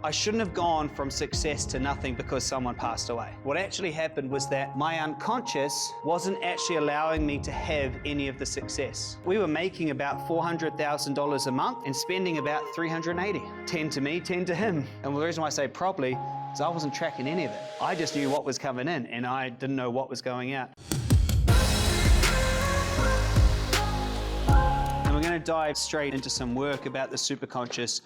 I shouldn't have gone from success to nothing because someone passed away. What actually happened was that my unconscious wasn't actually allowing me to have any of the success. We were making about $400,000 a month and spending about $380. 10 to me, 10 to him. And the reason why I say probably is I wasn't tracking any of it. I just knew what was coming in and I didn't know what was going out. We're going to dive straight into some work about the Superconscious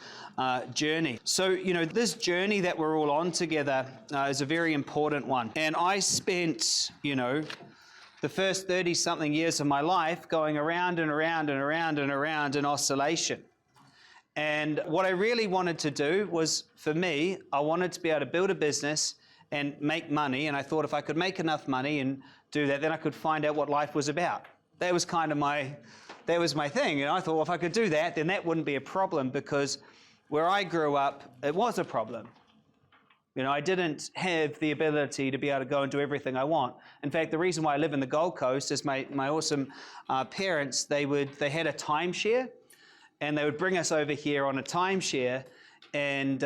journey. So, this journey that we're all on together is a very important one. And I spent, the first 30-something years of my life going around and around and around and around in oscillation. And what I really wanted to do was, for me, I wanted to be able to build a business and make money. And I thought if I could make enough money and do that, then I could find out what life was about. That was kind of my thing. I thought, well, if I could do that, then that wouldn't be a problem, because where I grew up, it was a problem. I didn't have the ability to be able to go and do everything I want. In fact, the reason why I live in the Gold Coast is my awesome parents, they had a timeshare, and they would bring us over here on a timeshare. And,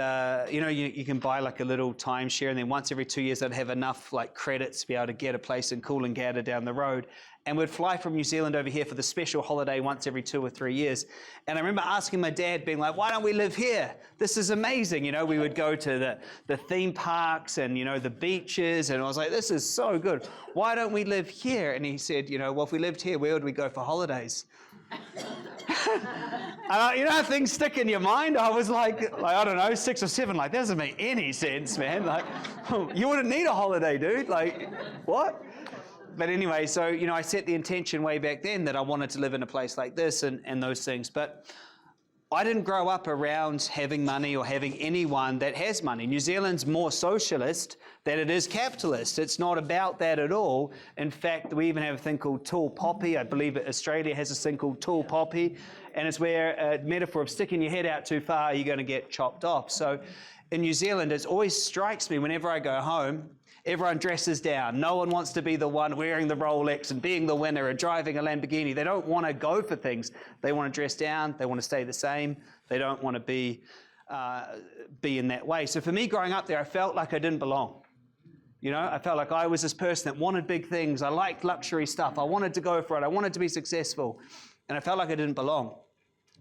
you can buy like a little timeshare, and then once every 2 years, I'd have enough like credits to be able to get a place in Coolangatta down the road. And we'd fly from New Zealand over here for the special holiday once every 2 or 3 years. And I remember asking my dad, being like, why don't we live here? This is amazing. We would go to the theme parks and, the beaches. And I was like, this is so good. Why don't we live here? And he said, well, if we lived here, where would we go for holidays? And how things stick in your mind? I was like, I don't know, 6 or 7, that doesn't make any sense, man. You wouldn't need a holiday, dude. What? But anyway, so, I set the intention way back then that I wanted to live in a place like this and those things. But I didn't grow up around having money or having anyone that has money. New Zealand's more socialist than it is capitalist. It's not about that at all. In fact, we even have a thing called tall poppy. I believe Australia has a thing called tall poppy. And it's where a metaphor of sticking your head out too far, you're going to get chopped off. So in New Zealand, it always strikes me whenever I go home, everyone dresses down. No one wants to be the one wearing the Rolex and being the winner and driving a Lamborghini. They don't want to go for things. They want to dress down. They want to stay the same. They don't want to be in that way. So for me, growing up there, I felt like I didn't belong. I felt like I was this person that wanted big things. I liked luxury stuff. I wanted to go for it. I wanted to be successful. And I felt like I didn't belong.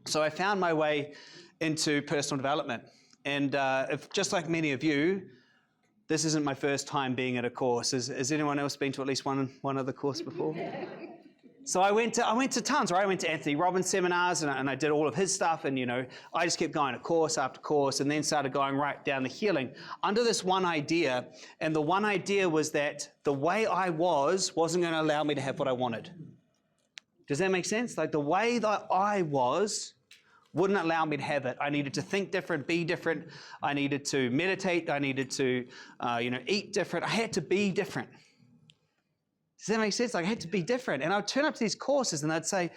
So I found my way into personal development. And if, just like many of you, this isn't my first time being at a course. Has anyone else been to at least one other course before? So I went to tons, right? I went to Anthony Robbins seminars and I did all of his stuff, and I just kept going to course after course, and then started going right down the healing under this one idea. And the one idea was that the way I wasn't going to allow me to have what I wanted. Does that make sense? The way that I was wouldn't allow me to have it. I needed to think different, be different. I needed to meditate. I needed to, eat different. I had to be different. Does that make sense? I had to be different. And I would turn up to these courses and they'd say,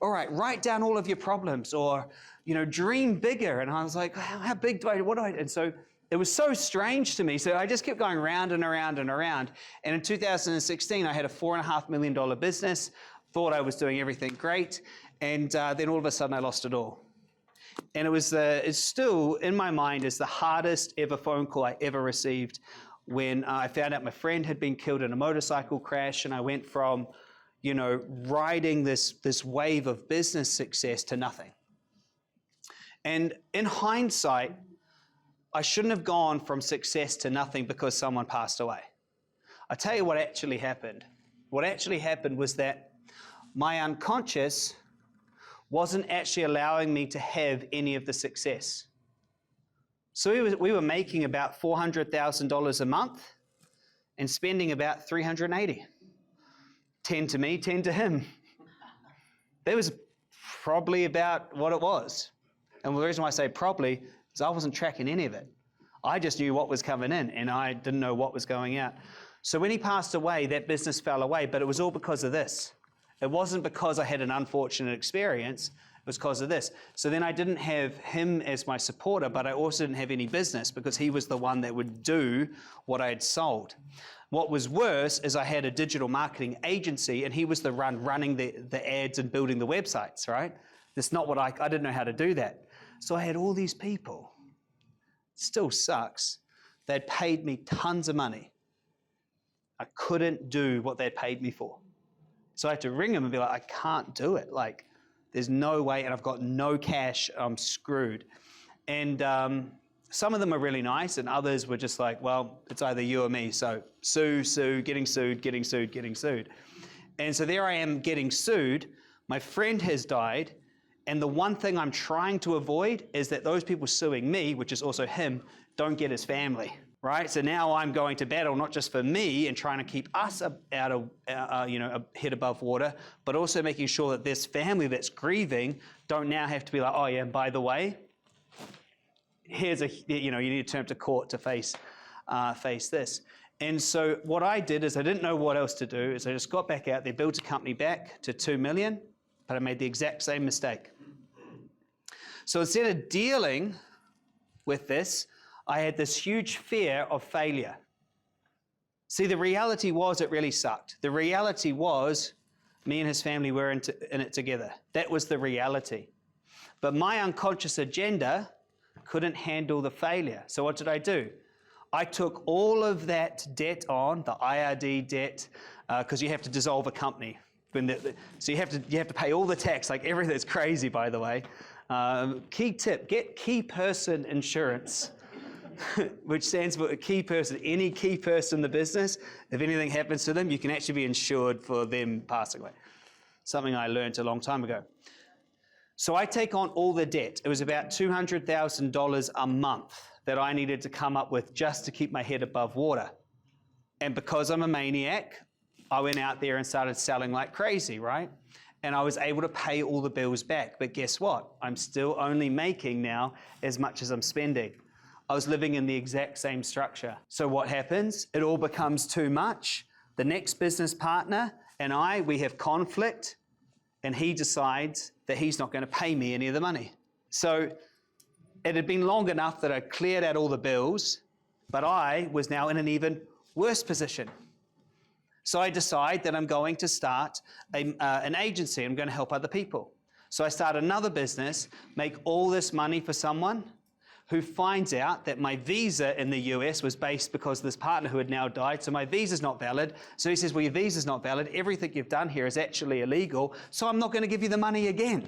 all right, write down all of your problems, or, dream bigger. And I was like, how big what do I? And so it was so strange to me. So I just kept going round and around and around. And in 2016, I had a $4.5 million business, thought I was doing everything great. And then all of a sudden I lost it all. And it's still in my mind is the hardest ever phone call I ever received, when I found out my friend had been killed in a motorcycle crash, and I went from, riding this wave of business success to nothing. And in hindsight, I shouldn't have gone from success to nothing because someone passed away. I'll tell you what actually happened. What actually happened was that my unconscious wasn't actually allowing me to have any of the success. So we were making about $400,000 a month and spending about $380. 10 to me, 10 to him. That was probably about what it was. And the reason why I say probably is I wasn't tracking any of it. I just knew what was coming in and I didn't know what was going out. So when he passed away, that business fell away, but it was all because of this. It wasn't because I had an unfortunate experience. It was because of this. So then I didn't have him as my supporter, but I also didn't have any business because he was the one that would do what I had sold. What was worse is I had a digital marketing agency, and he was the running the ads and building the websites, right? That's not what I didn't know how to do that. So I had all these people Still sucks. They'd paid me tons of money. I couldn't do what they'd paid me for. So I had to ring them and be like, I can't do it. Like, there's no way, and I've got no cash, I'm screwed. And some of them were really nice, and others were just like, well, it's either you or me. So sue, getting sued. And so there I am getting sued. My friend has died. And the one thing I'm trying to avoid is that those people suing me, which is also him, don't get his family, right? So now I'm going to battle not just for me and trying to keep us out of, a head above water, but also making sure that this family that's grieving don't now have to be like, oh yeah, and by the way, here's you need to turn up to court to face this. And so what I did is I didn't know what else to do, is I just got back out there, built a company back to 2 million, but I made the exact same mistake. So instead of dealing with this, I had this huge fear of failure. See, the reality was it really sucked. The reality was me and his family were in it together. That was the reality. But my unconscious agenda couldn't handle the failure. So what did I do? I took all of that debt on, the IRD debt, because you have to dissolve a company. So you have to pay all the tax, like everything. It's crazy, by the way. Key tip, get key person insurance, which stands for a key person. Any key person in the business, if anything happens to them, you can actually be insured for them passing away. Something I learned a long time ago. So I take on all the debt. It was about $200,000 a month that I needed to come up with just to keep my head above water. And because I'm a maniac, I went out there and started selling like crazy, right? And I was able to pay all the bills back. But guess what? I'm still only making now as much as I'm spending. I was living in the exact same structure. So what happens? It all becomes too much. The next business partner and we have conflict, and he decides that he's not going to pay me any of the money. So it had been long enough that I cleared out all the bills, but I was now in an even worse position. So I decide that I'm going to start an agency. I'm going to help other people. So I start another business, make all this money for someone who finds out that my visa in the US was based because this partner who had now died, so my visa's not valid. So he says, well, your visa's not valid. Everything you've done here is actually illegal, so I'm not going to give you the money again.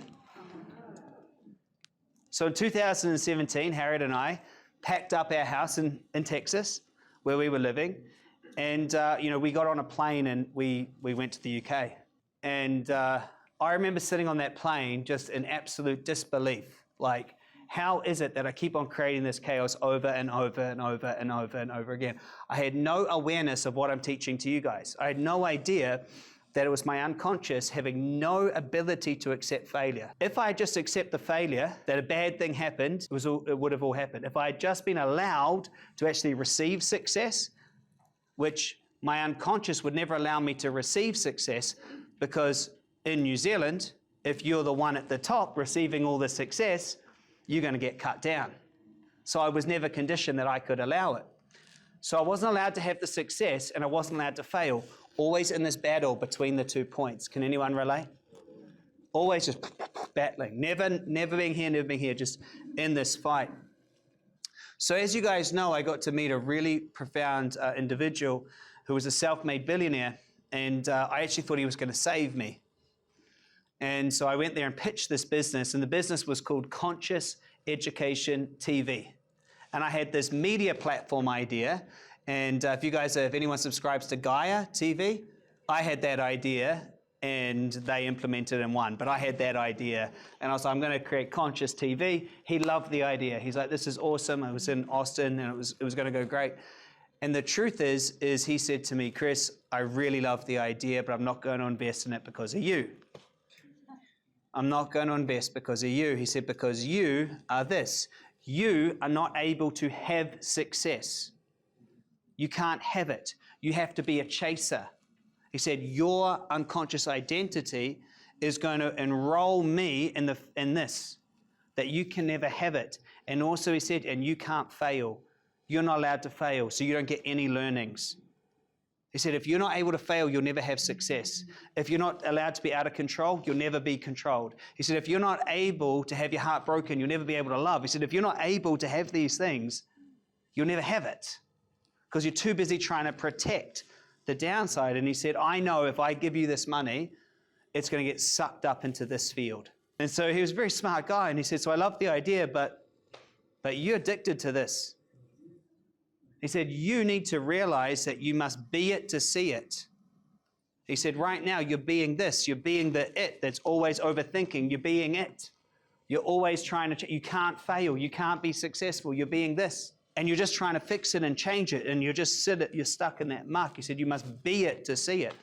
So in 2017, Harriet and I packed up our house in Texas where we were living. And, we got on a plane and we went to the UK. And I remember sitting on that plane just in absolute disbelief. Like, how is it that I keep on creating this chaos over and over and over and over and over again? I had no awareness of what I'm teaching to you guys. I had no idea that it was my unconscious having no ability to accept failure. If I just accept the failure, that a bad thing happened, it would have all happened. If I had just been allowed to actually receive success, which my unconscious would never allow me to receive success, because in New Zealand, if you're the one at the top receiving all the success, you're going to get cut down. So I was never conditioned that I could allow it. So I wasn't allowed to have the success, and I wasn't allowed to fail. Always in this battle between the 2 points. Can anyone relate? Always just battling. Never being here, just in this fight. So as you guys know, I got to meet a really profound individual who was a self-made billionaire, and I actually thought he was going to save me. And so I went there and pitched this business, and the business was called Conscious Education TV. And I had this media platform idea, and if anyone subscribes to Gaia TV, I had that idea, and they implemented and won. But I had that idea, and I was like, I'm going to create Conscious TV. He loved the idea. He's like, this is awesome. I was in Austin, and it was going to go great. And the truth is he said to me, Chris, I really love the idea, but I'm not going to invest in it because of you. I'm not going to invest because of you. He said, because you are this. You are not able to have success. You can't have it. You have to be a chaser. He said, your unconscious identity is going to enroll me in this, that you can never have it. And also he said, and you can't fail. You're not allowed to fail, so you don't get any learnings. He said, if you're not able to fail, you'll never have success. If you're not allowed to be out of control, you'll never be controlled. He said, if you're not able to have your heart broken, you'll never be able to love. He said, if you're not able to have these things, you'll never have it because you're too busy trying to protect the downside. And he said, I know if I give you this money, it's going to get sucked up into this field. And so he was a very smart guy. And he said, so I love the idea, but you're addicted to this. He said, you need to realize that you must be it to see it. He said, right now, you're being this. You're being the it that's always overthinking. You're being it. You're always trying to, you can't fail. You can't be successful. You're being this. And you're just trying to fix it and change it. And you're just you're stuck in that muck. He said, you must be it to see it.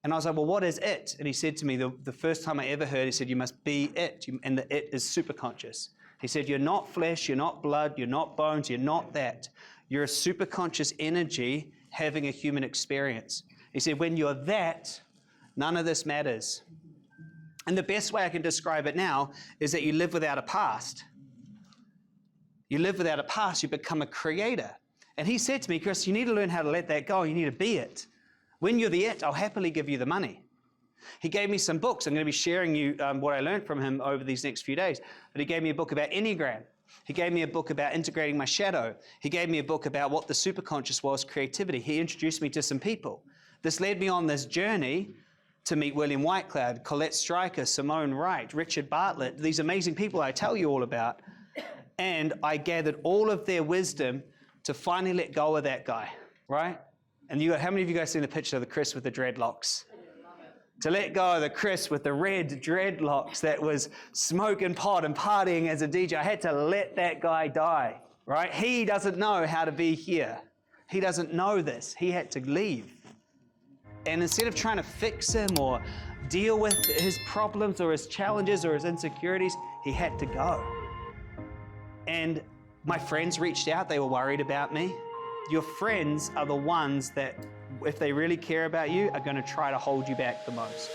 And I was like, well, what is it? And he said to me, the first time I ever heard, he said, you must be it. And the it is superconscious. He said, you're not flesh, you're not blood, you're not bones, you're not that. You're a superconscious energy having a human experience. He said, when you're that, none of this matters. And the best way I can describe it now is that you live without a past. You live without a past, you become a creator. And he said to me, Chris, you need to learn how to let that go. You need to be it. When you're the it, I'll happily give you the money. He gave me some books. I'm going to be sharing you what I learned from him over these next few days. But he gave me a book about Enneagram. He gave me a book about integrating my shadow. He gave me a book about what the superconscious was, creativity. He introduced me to some people. This led me on this journey to meet William Whitecloud, Colette Stryker, Simone Wright, Richard Bartlett, these amazing people I tell you all about. And I gathered all of their wisdom to finally let go of that guy, right? And how many of you guys seen the picture of the Chris with the dreadlocks? To let go of the Chris with the red dreadlocks that was smoking pot and partying as a DJ. I had to let that guy die, right? He doesn't know how to be here. He doesn't know this. He had to leave. And instead of trying to fix him or deal with his problems or his challenges or his insecurities, he had to go. And my friends reached out. They were worried about me. Your friends are the ones that, if they really care about you, are going to try to hold you back the most.